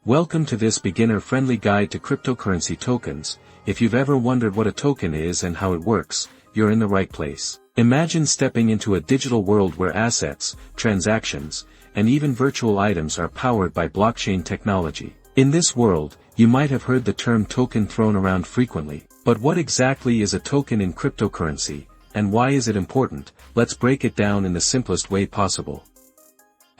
Welcome to this beginner-friendly guide to cryptocurrency tokens. If you've ever wondered what a token is and how it works, you're in the right place. Imagine stepping into a digital world where assets, transactions, and even virtual items are powered by blockchain technology. In this world, you might have heard the term token thrown around frequently. But what exactly is a token in cryptocurrency, and why is it important? Let's break it down in the simplest way possible.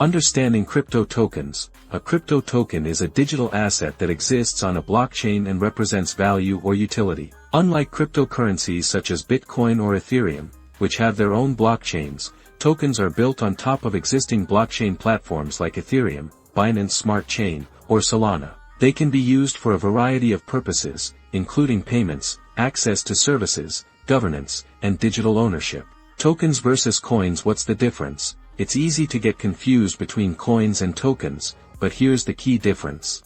Understanding crypto tokens. A crypto token is a digital asset that exists on a blockchain and represents value or utility. Unlike cryptocurrencies such as Bitcoin or Ethereum, which have their own blockchains, tokens are built on top of existing blockchain platforms like Ethereum, Binance Smart Chain, or Solana. They can be used for a variety of purposes, including payments, access to services, governance, and digital ownership. Tokens versus coins. What's the difference? It's easy to get confused between coins and tokens, but here's the key difference.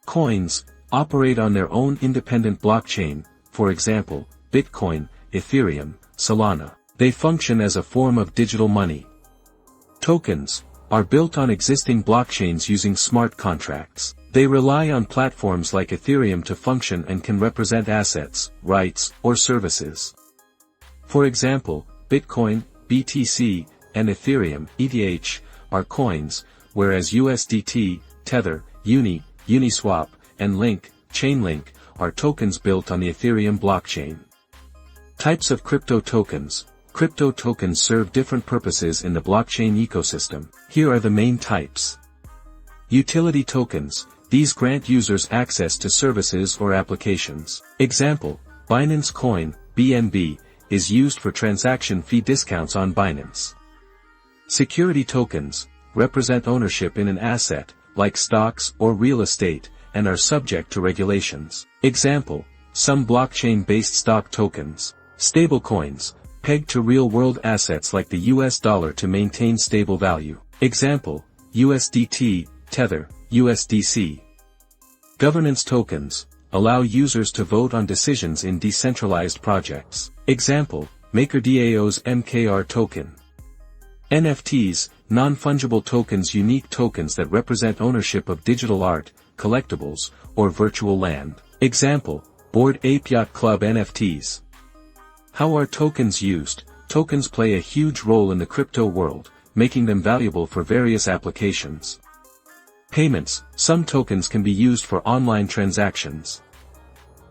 Coins operate on their own independent blockchain, for example, Bitcoin, Ethereum, Solana. They function as a form of digital money. Tokens are built on existing blockchains using smart contracts. They rely on platforms like Ethereum to function and can represent assets, rights, or services. For example, Bitcoin, BTC, and Ethereum, ETH, are coins, whereas USDT, Tether, Uniswap, and Chainlink, are tokens built on the Ethereum blockchain. Types of crypto tokens. Crypto tokens serve different purposes in the blockchain ecosystem. Here are the main types. Utility tokens. These grant users access to services or applications. Example, Binance Coin, BNB, is used for transaction fee discounts on Binance. Security tokens represent ownership in an asset, like stocks or real estate, and are subject to regulations. Example, some blockchain-based stock tokens. Stablecoins, pegged to real-world assets like the US dollar to maintain stable value. Example, USDT, Tether, USDC. Governance tokens allow users to vote on decisions in decentralized projects. Example, MakerDAO's MKR token. NFTs, non-fungible tokens, unique tokens that represent ownership of digital art, collectibles, or virtual land. Example, Bored Ape Yacht Club NFTs. How are tokens used? Tokens play a huge role in the crypto world, making them valuable for various applications. Payments. Some tokens can be used for online transactions.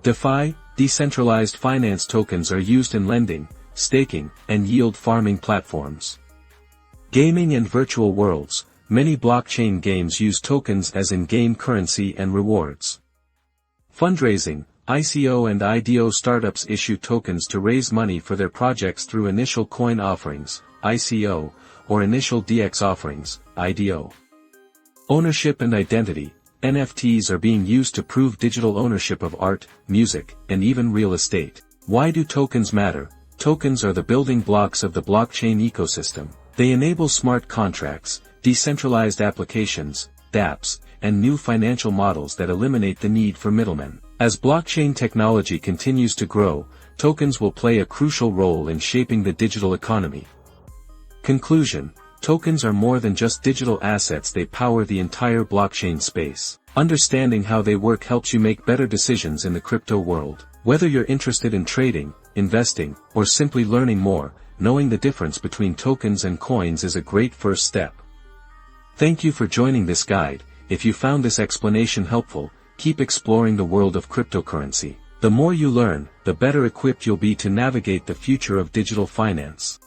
DeFi, decentralized finance tokens are used in lending, staking, and yield farming platforms. Gaming and virtual worlds. Many blockchain games use tokens as in-game currency and rewards. Fundraising. ICO and IDO startups issue tokens to raise money for their projects through initial coin offerings, ICO, or initial DX offerings, IDO. Ownership and identity. NFTs are being used to prove digital ownership of art, music, and even real estate. Why do tokens matter? Tokens are the building blocks of the blockchain ecosystem. They enable smart contracts, decentralized applications, dApps, and new financial models that eliminate the need for middlemen. As blockchain technology continues to grow, tokens will play a crucial role in shaping the digital economy. Conclusion. Tokens are more than just digital assets, they power the entire blockchain space. Understanding how they work helps you make better decisions in the crypto world. Whether you're interested in trading, investing, or simply learning more, knowing the difference between tokens and coins is a great first step. Thank you for joining this guide. If you found this explanation helpful, keep exploring the world of cryptocurrency. The more you learn, the better equipped you'll be to navigate the future of digital finance.